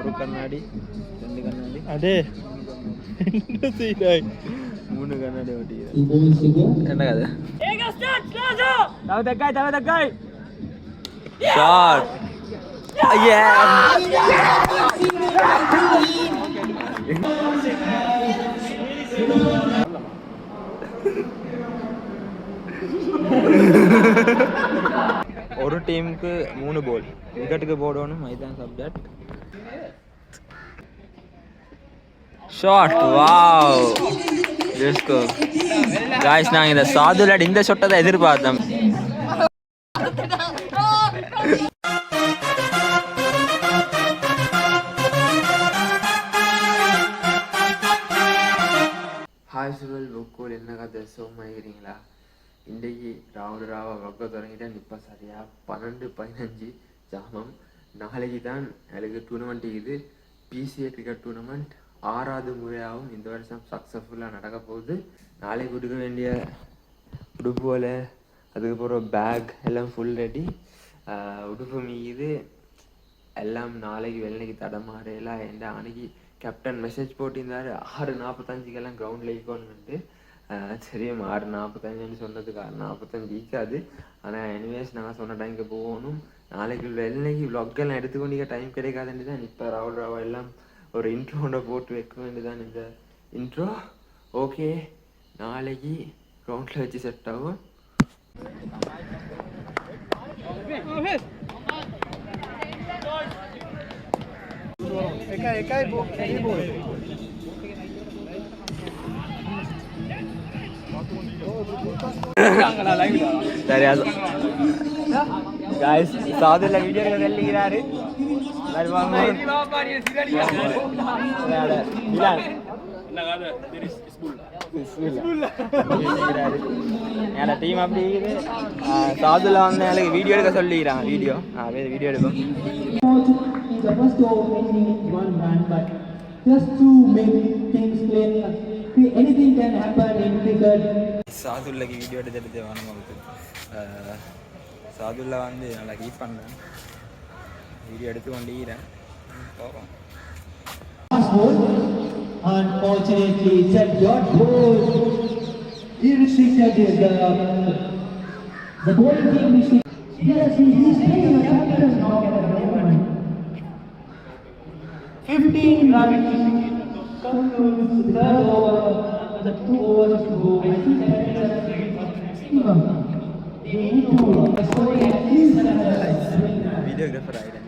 ஒரு கண்ணாடி 2 கண்ணாடி அடே என்ன செய்றாய் 3 கண்ணாடி ஓட்டிக்கிறேன் என்ன கதை தவ தக்காய் ஷாட் ஒரு டீமுக்கு 3 பால் விக்கெட்டுக்கு போடணும் இதுதான் subject shot wow let's go guys நான் இந்த சாதுல இந்த ஷாட்டை தான் எதிர்பார்த்தேன் ஹாய் சுவல் புக்கோல் என்ன கதை சோமாயிருங்களா இன்றைக்கு ராவா வக்க தொடங்கிட்டேன் இப்போ சரியா 12-15 ஜாமம் நாளைக்கு தான் எனக்கு டூர்னமெண்ட் இது பிசிஏ கிரிக்கெட் டூர்னமெண்ட் 6வது முறையாகவும் இந்த வருஷம் சக்ஸஸ்ஃபுல்லாக நடக்க போகுது நாளைக்கு கொடுக்க வேண்டிய உடுப்புல அதுக்கப்புறம் பேக் எல்லாம் ஃபுல் ரெடி உடுப்பு மீது எல்லாம் நாளைக்கு வெள்ளனைக்கு தடமாறையெல்லாம் எந்த அன்னைக்கு கேப்டன் மெசேஜ் போட்டிருந்தாரு 6:45 கிரவுண்டில் ஈக்கணுன்ட்டு தெரியும் 6:45 சொன்னதுக்கு 6:45 ஈக்காது ஆனால் எனிவேஸ் நாங்கள் சொன்ன டைமுக்கு போகணும் நாளைக்கு வெள்ளனைக்கு விளாக்கெல்லாம் எடுத்துக்கொண்டிக்க டைம் கிடைக்காதுன்னு தான் இப்போ ராவா எல்லாம் ஒரு இன்ட்ரோட போட்டு வைக்க வேண்டியதான் இந்த இன்ட்ரோ ஓகே நாளைக்கு கிரவுண்டில் வச்சு செட் ஆகும் சரி அது गाइस சாதுல வீடியோல வெல்லிறாரு வருவாங்க டீம் அப்படி சாதுல வந்து எனக்கு வீடியோ எடுக்க சொல்லிக்கிறாங்க வீடியோ எடுக்கும் சாதுல்லக்கு வீடியோ எடுத்து வேணும் சாதுல்லா வந்து நல்லா கீப் பண்ணுறேன் வீடியோ எடுத்து கொண்டிருக்கிறேன் போகிறோம் Unfortunately, it's a dot ball. Irrespective is the bowling team is. Yes, he is playing a captain now at the moment. 15 runs. Concludes the third over. The 2 overs to go. I think that is a maximum. They need to score at least another. Videographer item.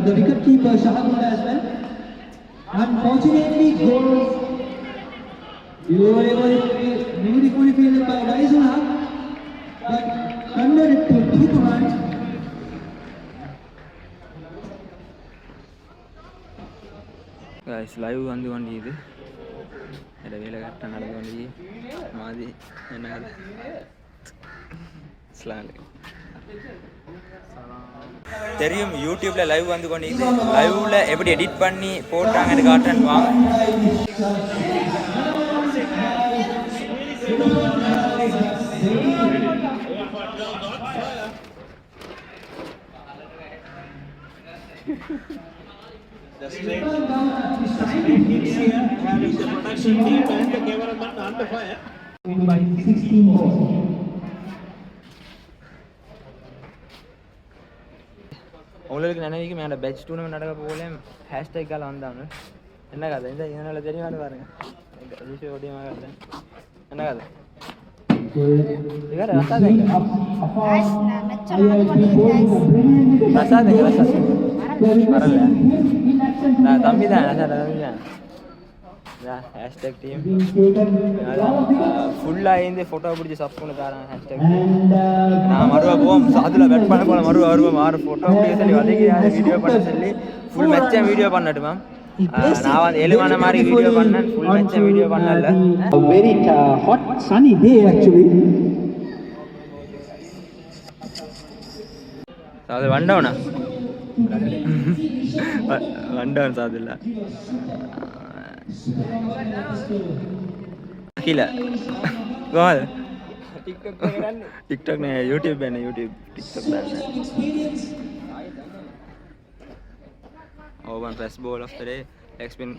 The wicket keeper Shahadullah as well. Unfortunately, goals. Beautifully fielded by Raizullah, but converted to 2 runs. Guys, live வந்து கொண்டிருக்குது. இந்த வேலை கரெக்டாக நடந்து கொண்டிருக்குது. மாதிரி என்ன slang தெரியும் யூடியூப்ல லைவ் வந்து கொண்டிருக்குது. லைவ்ல எப்படி எடிட் பண்ணி போட்டாங்கன்னு காட்டுறேன்னு வாங்க. The straight here having the production team and the cameraman under fire. By 16 balls. உங்களுக்கு நினைவுக்கு மேலே பெட்ச் டூர்னமெண்ட் நடக்க போகல ஹேஷ்டேக்கால் வந்தாங்க என்ன கதை இந்த இதனால் தெரியுமான்னு பாருங்க என்ன கதை வரல நான் தம்பி தான் தம்பி தான் ஹேஷ்டேக் டீம் ஃபுல்லாக இருந்து ஃபோட்டோ பிடிச்சி சப் பண்ணி தரேன் ஹேஷ்டேக் நான் மறுவா போவோம் அதில் வெட் பண்ண போல மறுவா வருவோம் ஆறு ஃபோட்டோ பிடிக்க சொல்லி வதைக்கிறாரு வீடியோ பண்ண சொல்லி ஃபுல் மெச்சம் வீடியோ பண்ணட்டு மேம் நான் வந்து எழுவான மாதிரி வீடியோ பண்ணேன் ஃபுல் மெச்சம் வீடியோ பண்ணல very hot sunny day actually அது வண்டவனா வண்டவன் சாதில்ல கீழே கோல் टिकटॉक नहीं है यूट्यूब पे नहीं यूट्यूब टिकटॉक पे है Open first ball of the day. Leg spin.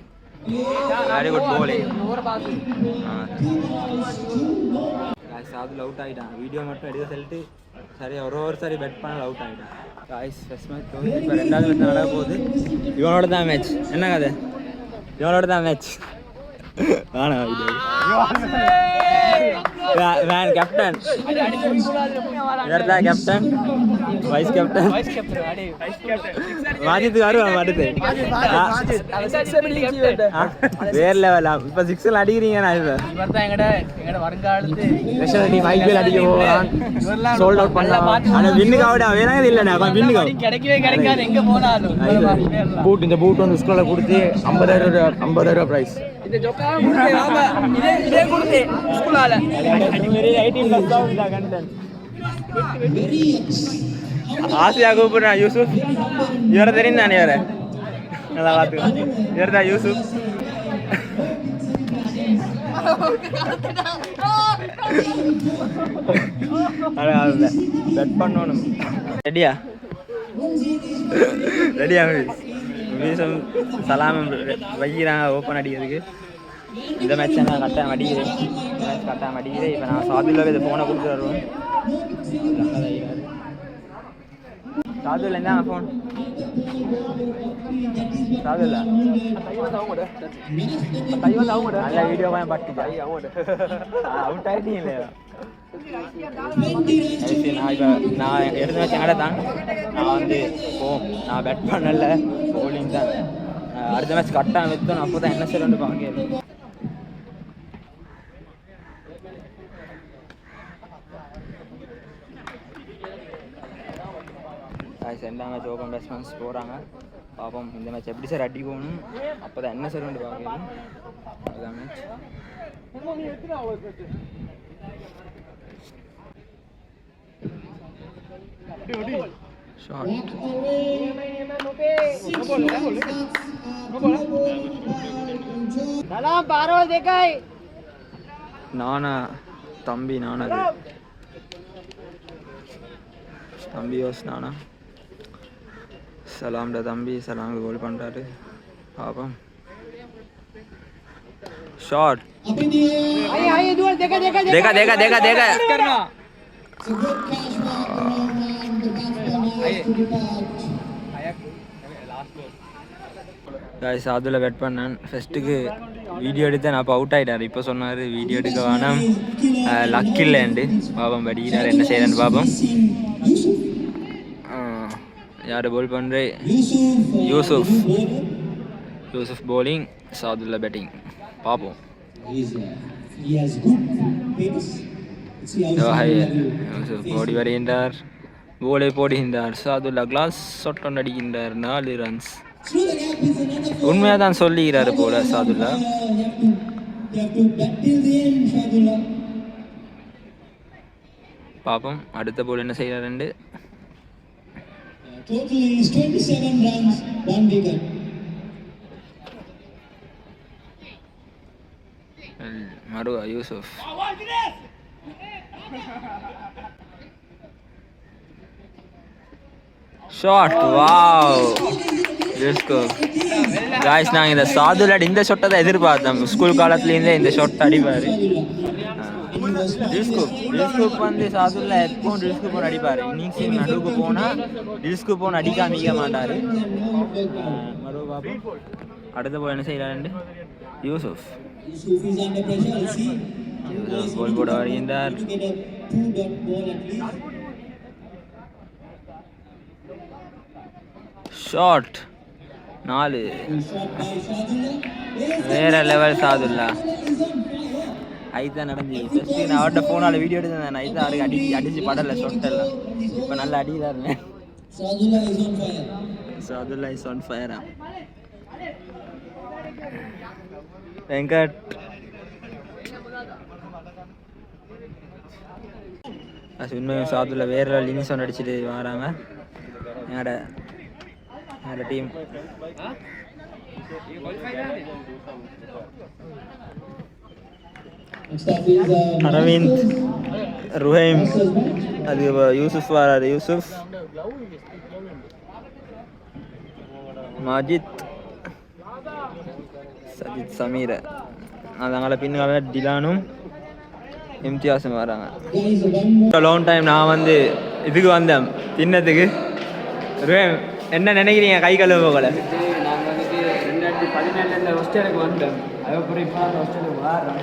Very good bowling. Guys, Sadul out ஆயிட்டான். வீடியோ மட்டும் எடுக்க சொல்லிட்டு சரி ஒரு சரி பெட் பண்ணல அவுட் ஆயிட்டான். Guys, first match இப்போ ரெண்டாவது மேட்ச் நடக்க போகுது. இவனோட தான் மேட்ச். என்ன கதை? இவனோட தான் மேட்ச். ஆனா இது மேன் கேப்டன் இவர்தான் கேப்டன் வைஸ் கேப்டன் மாஜித் வருவான் அடுத்து வேற லெவல் இப்ப 6 அடிக்கிறீங்க நான் இவர்தான் எங்கட வருங்காலத்து நேஷனல் டீம் ஐபிஎல் அடிக்க போறான் சோல்ட் அவுட் பண்ணலாம் ஆனா வின்னுக்கு ஆவடா வேறங்க இல்லடா வின்னுக்கு கிடைக்கவே கிடைக்காது எங்க போனாலும் பூட் இந்த பூட் வந்து ஸ்கூல்ல கொடுத்து 50000 பிரைஸ் இது ஜோக்கா கொடுத்தே ஆமா இதே கொடுத்தே ஸ்கூலால அடிமேரி 18 லட்சம் இந்த கண்டென்ட் ஆசியா கூப்பிடுறா யூசுப் இவரை தெரியும் தானே இவரை நல்லா பார்த்துக்கோ இவர் தான் யூசுப் பெட் பண்ணணும் ரெடியா ரெடியா மீசம் சலாமம் வைக்கிறாங்க ஓப்பன் அடிக்கிறதுக்கு இந்த மேட்ச்சை நான் கட்டாயம் அடிக்கிறேன் மேட்ச் கட்டாயம் அடிக்கிறேன் இப்போ நான் சாதுல்லாவே இதை ஃபோனை கொடுத்து வருவேன் சாதுல்ல என்ன ஃபோன் சாதுல்ல நல்ல வீடியோ பட்டுச்சா அவுட் ஆகிட்டீங்க இல்லையா நான் எடுத்து வச்ச கடை தான் நான் வந்து நான் பெட் பண்ணல போலிங் தான் அடுத்த மேட்ச் கட்டாக வைத்தோம் அப்போ தான் என்ன செய்யணும்னு பார்க்க ரெண்டாம் மேட்ச் ஓப்பன் பேட்ஸ்மேன்ஸ் போகிறாங்க பார்ப்போம் இந்த மேட்ச் எப்படி சார் அடிக்கணும் அப்போ தான் என்ன செய்யணும்னு பார்க்கணும் அதுதான் மேட்ச் Shot. நானா தம்பி நானா தம்பி யோஸ் நானா சலாம்டா தம்பி சலாம் கோல் பண்ணுறாரு பாப்போம் ஷாட் देखा देखा देखा देखा guys சாதுல வெட் பண்ணேன் ஃபர்ஸ்ட்டுக்கு வீடியோ எடுத்தேன் நான் அப்போ அவுட் ஆகிட்டார் இப்போ சொன்னார் வீடியோ எடுக்க வேணாம் லக் இல்லைண்டு பாபம் படிக்கிறார் என்ன செய்யறேன்னு பாபம் யார் போல் பண்ணுறே யூசுஃப் bowling சாதுல பேட்டிங் பார்ப்போம் ஓடி வருகின்றார் போலை போடுகின்றார் சாதுல்லா கிளாஸ் சொட்டன் அடிக்கின்றார் 4 ரன்ஸ் உண்மையாக தான் சொல்லுகிறாரு போல சாதுல்லா பாப்போம் அடுத்த போல் என்ன செய்யறாரு மறுவா யூசுப் ஷாட் வாவ் காய்ஸ் நாங்கள் இந்த சாதுலாட் இந்த ஷாட்டை தான் எதிர்பார்த்தோம் ஸ்கூல் காலத்துலேருந்தே இந்த ஷாட் அடிப்பார் டிஸ்கூப் வந்து சாதுல்லா எப்பவும் டிஸ்கூப் அடிப்பார் இன்னிங்ஸ் நடுவுக்கு போனால் டிஸ்கூப் அடிக்காமிக்க மாட்டார் மறுவா பாப்பா அடுத்த போய் என்ன செய்யறாரு யூசுப் கோல் போட வருகின்றார் ஷாட் 4 வேற லெவல் சாதுல்லா ஐதான் நடந்து ஃபர்ஸ்ட் நான் அவர்கிட்ட போனால வீடியோ எடுத்தேன் ஐதான் அவருக்கு அடிச்சு படல சொட்டெல்லாம் இப்போ நல்லா அடிக்கிறாருங்க Sadulla is on fire Venkat உண்மையும் சாதுல வேற லிங்ஸ் ஒன்று அடிச்சுட்டு வராங்க என்னோட டீம் அரவிந்த் ருஹைம் அது யூசுஃப் வராரு யூசுஃப் மாஜித் சஜித் சமீர அதனால பின்னால டிலானும் இம்தியாஸும் வராங்க. லாங் டைம் நான் வந்து இதுக்கு வந்தேன் தின்னத்துக்கு. என்ன நினைக்கிறீங்க கை கழுவு போகல? நாங்கள் வந்துட்டு 2017 ஹாஸ்டலுக்கு வந்தோம். அதுக்கப்புறம் இப்போ ஹாஸ்டலுக்கு வரோம்.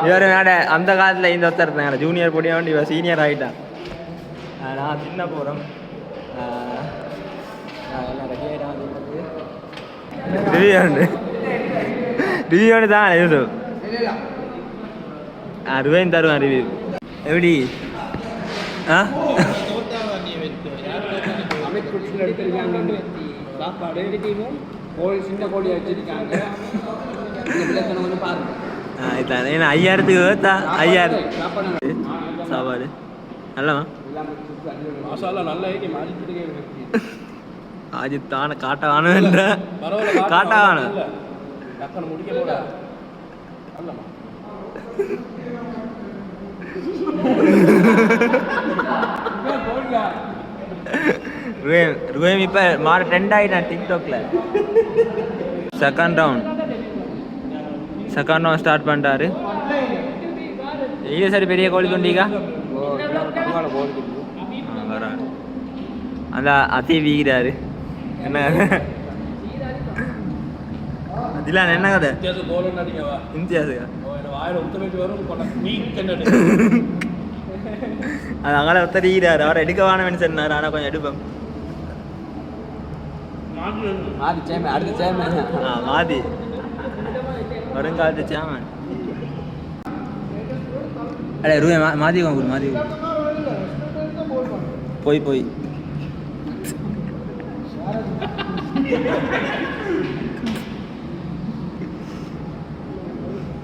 இவர் நாட அந்த காலத்தில் இந்த ஒருத்தர் இருந்தாங்க ஜூனியர் போட்டியா வந்து இவர் சீனியர் ஆகிட்டான். நான் தின்ன போகிறோம். ரிவ்யூ தான் யூசுப் ரிவ்யூ தருவேன். ரிவ்யூ எப்படி அமித் குட்ஸில் எடுத்துருக்காங்க சாப்பாடு கோழி சின்ன கோழி வச்சுருக்காங்க. இந்த விளக்கணம் வந்து பாருங்க. இதான் ஏன்னா 5000க்கு 5000 சாப்பாடு நல்லவா மசாலா நல்லா ஏகி ஆஜித்தான காட்டவானுன்ற காட்டவானு டக்குனு முடிக்க போட அல்லமா ருவேம் இப்போ மாற ட்ரெண்ட் ஆகிட்டான் டிக்டாக்ல. செகண்ட் ரவுண்ட் ஸ்டார்ட் பண்ணிட்டாரு. இது சரி பெரிய கோழி கொண்டீங்க வரா அந்த அதி வீகிறாரு. என்ன அதில் என்ன கதை இம்தியாஸுக்கா அது அங்கே ஒருத்தர் ஈராரு. அவரை எடுக்க வேணும்னு சொன்னார். ஆனால் கொஞ்சம் எடுப்பேன். மாதி வருங்காலத்து சேமன் அடே ரூபா மாதி வாங்க மாதி போய்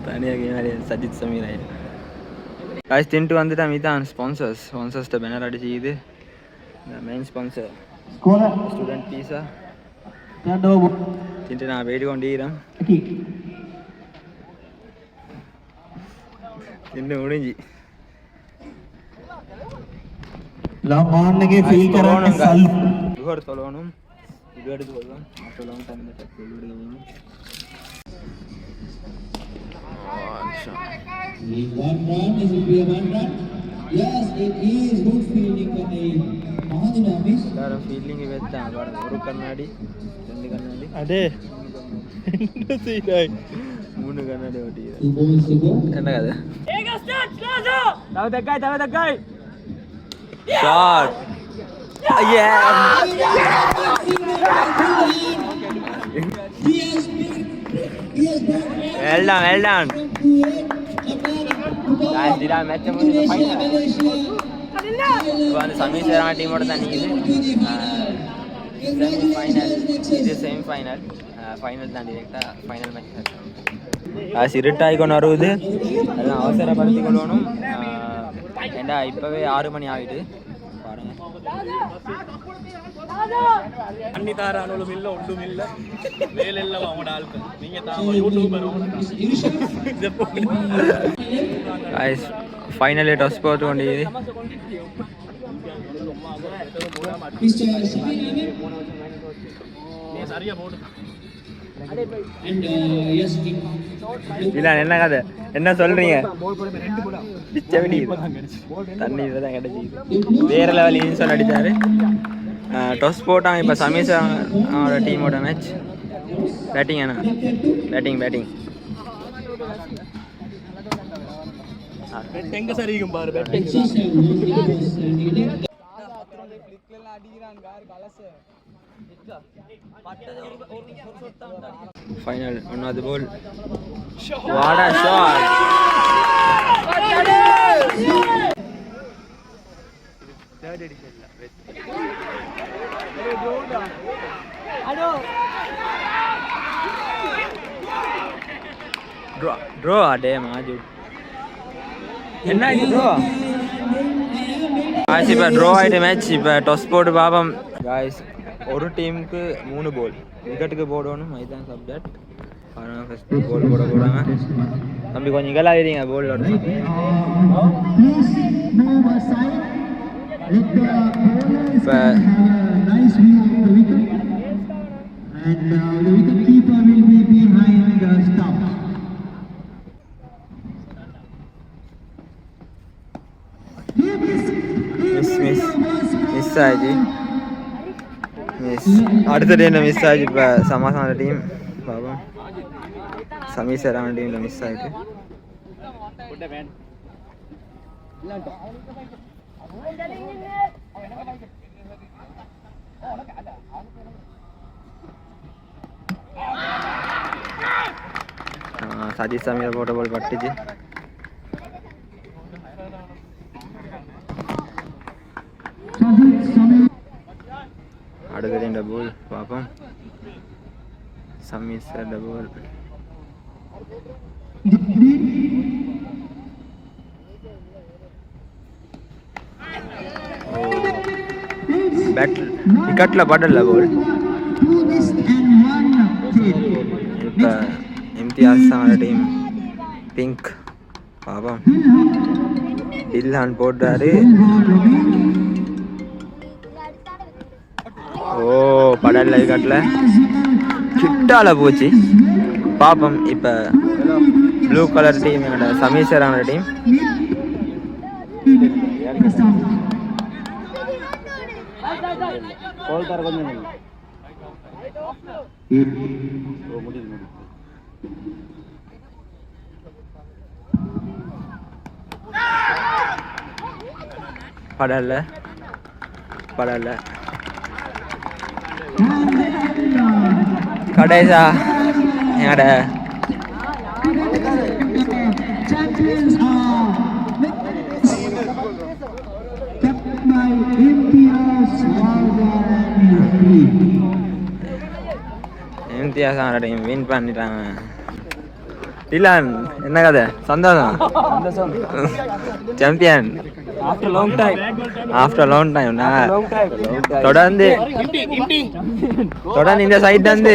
தனியாக சஜித் சமீர் ஆயிடு காசு தின்ட்டு வந்துட்டா மீதான் ஸ்பான்சர்ஸ்ட பேனர் அடிச்சு இது மெயின் ஸ்பான்சர் ஸ்டூடெண்ட் பீஸா தின்ட்டு நான் வெயிட் கொண்டிருக்கிறேன். தின்னு முடிஞ்சு சொல்லணும் இது எடுத்து கொள்வோம். எல்லாரும் ஃபீல்டிங் வைத்தாங்க. ஒரு கண்ணாடி 2 கண்ணாடி அதே 3 கண்ணாடி ஓட்டிக்கிறேன். என்ன கதை தவதக்காய் shot well done guys did I match them in the final வந்து சமீசரான டீமோட தான் நிக்குது. செமி ஃபைனல் இது செமி ஃபைனல் ஃபைனல் தான் டைரக்டா ஃபைனல் மேட்ச் இருட்டாகி கொண்டு வருவது அதெல்லாம் அவசரப்படுத்தி கொள்ளணும். ஏண்டா இப்போவே 6 மணி ஆகிட்டு பாருங்க. அண்ணி தாரானும் இல்லை ஒன்றும் இல்லை வேலையெல்லாம் அவங்களோட ஆட்கள் நீங்கள் தான் யூடியூபர் ஃபைனலி டாஸ் போட்டு கொண்டிருக்குது. சரியா போட்டு என்ன கதை என்ன சொல்றீங்க? தண்ணி தான் கிடைச்சி வேற லெவல் இன்சல் அடிச்சாரு. டொஸ் போட்டாங்க. இப்போ சமீஸ் அவரோட டீமோட மேட்ச் பேட்டிங் ஏன்னா பேட்டிங் எங்க சரிக்கும் பாரு ஃபைனல் ஒன்னாவது போல் வாடா ஷாட் தேர்ட் எடிஷன்ல ட்ரா அடே மாஜு என்ன இது ட்ரா गाइस இப்போ ட்ரா ஆயிட்ட மேட்ச். இப்போ டாஸ் போட்டு பாப்போம் गाइस. ஒரு டீமுக்கு 3 பால் விக்கெட்டுக்கு போடணும். இதுதான் சப்ஜெக்ட். ஆனால் ஃபர்ஸ்ட் பால் போட போறாங்க. தம்பி கொஞ்சம் இங்கெல்லாம் ஆயிடுங்க பால் இப்போ And the wicketkeeper will be behind the stump. Miss ஆச்சு அடுத்த டீமில் மிஸ் ஆச்சு. இப்போ சமாசான டீம் பாபம் சமீசரான டீமில் மிஸ் ஆகிட்டு சதீஷ் சாமியில் போட்ட போல் பட்டுச்சு. அடுத்த டீம் டபுள் பார்ப்போம். சமீஸ் டபுள் விக்கெட்டில் படல போல். இப்போ இம்தியாஸான டீம் பிங்க் பாப்போம். இல்ஹான் போட்டாரு. ஓ படல விக்கெட்டில் கிட்டால போச்சு பாப்போம். இப்போ ப்ளூ கலர் டீம் என்னோட சமீசரான டீம் படல கடைசா என்னோட இம்தியாஸான டீம் வின் பண்ணிட்டாங்க. டிலான் என்ன கதை? சந்தோஷம் சாம்பியன் ஆஃப்டர் லாங் டைம். தொடர்ந்து இந்த சைட் வந்து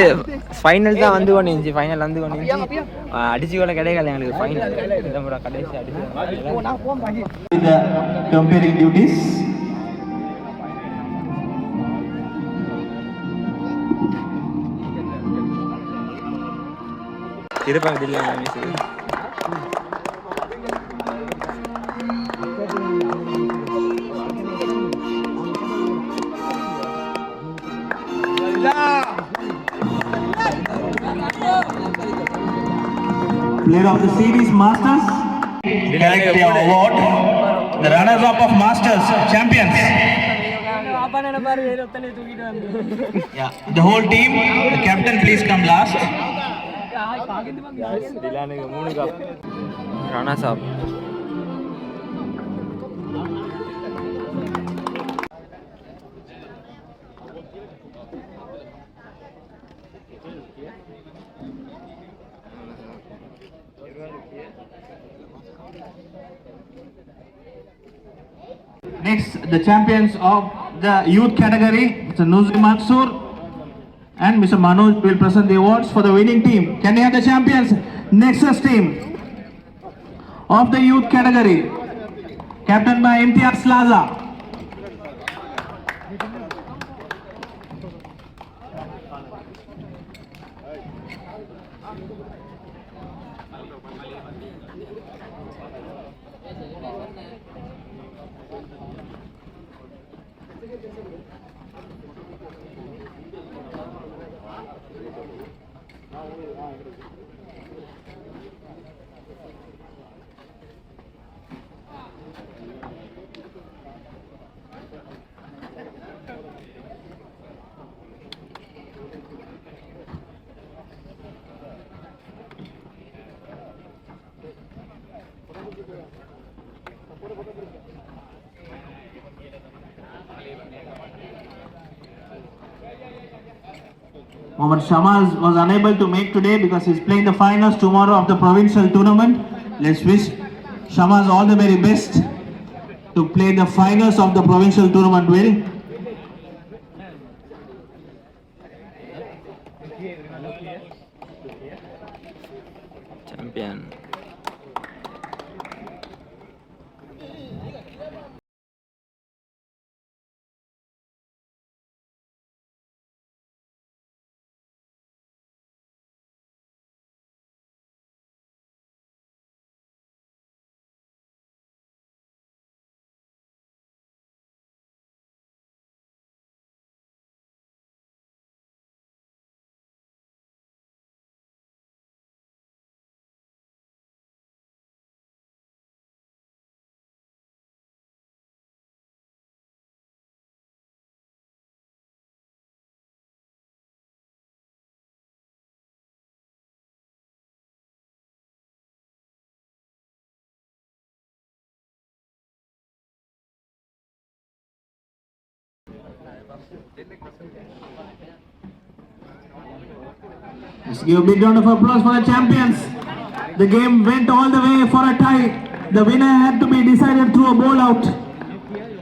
ஃபைனல் தான் வந்து கொண்டு ஃபைனல் வந்து கொண்டு அடிச்சு கூட கிடைக்கல எங்களுக்கு. ஃபைனல் கடைசி அடிச்சு இருப்பாங்க. Player of the series Masters, collect their award. The runners-up of Masters champions. Yeah, the whole team. The captain, please come last. runners up. Next, the champions of the youth category, Mr. Nuzul Mansoor and Mr. Manoj will present the awards for the winning team. Can we have the champions? Nexus team of the youth category, captained by Imtiaz Laza. Mohammad Shamaz was unable to make today because he's playing the finals tomorrow of the provincial tournament. Let's wish Shamaz all the very best to play the finals of the provincial tournament well. Champion. Let's give a big round of applause for the champions. The game went all the way for a tie. The winner had to be decided through a ball out.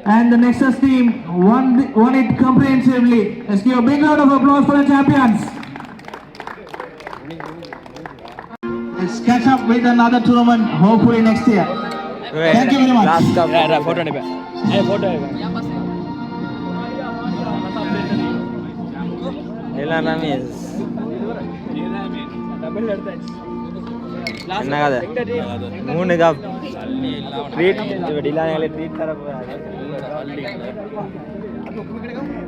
And the Nexus team won it comprehensively. Let's give a big round of applause for the champions. Let's catch up with another tournament hopefully next year. Thank you very much. Last cup. Photo எடுப்பேன். Photo எடுப்பேன். எல்லாம் ரமேஷ். என்ன கதை 3 cup treat டிலானே treat தர போறாங்க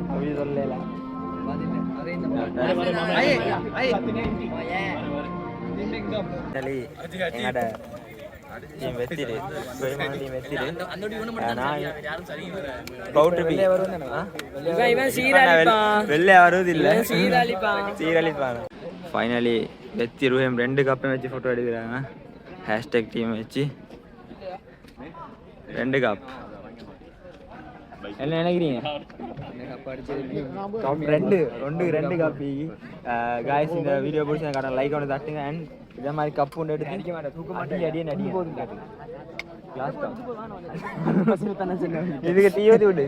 அப்படி சொல்லல எங்கட டீம் வெத்திரு கோயமான டீம் வெத்திரு நான் பவுடர் இவன் சீராலிப்பான் வெள்ளை வருவதில்லை சீராலிப்பான் ஃபைனலி வெத்தி ருஹேம் 2 கப்பை வச்சு ஃபோட்டோ எடுக்கிறாங்க ஹேஷ்டேக் டீம் வச்சு 2 கப் என்ன நினைக்கிறீங்க ரெண்டு காப்பி காய்ஸ் இந்த வீடியோ பிடிச்சி காட்ட லைக் ஒன்று தட்டுங்க அண்ட் இதே மாதிரி கப்பு ஒன்று எடுத்து அடிக்க மாட்டேன் தூக்க மாட்டேன் அடியே நடிக்க இதுக்கு டீ ஊற்றி விட்டு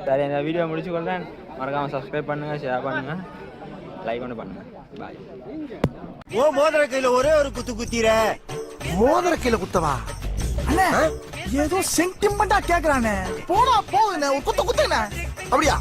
சரி இந்த வீடியோ முடிச்சு கொள்றேன் மறக்காமல் சப்ஸ்கிரைப் பண்ணுங்க ஷேர் பண்ணுங்க லைக் ஒன்று பண்ணுங்க பாய் ஓ மோதிர கையில ஒரே ஒரு குத்து குத்திர மோதிர கையில குத்தவா அண்ணே ஏதோ சென்டிமெண்டா கேக்குறானே போடா போகுதுண்ணே ஒரு குத்து குத்துண்ணே அப்படியா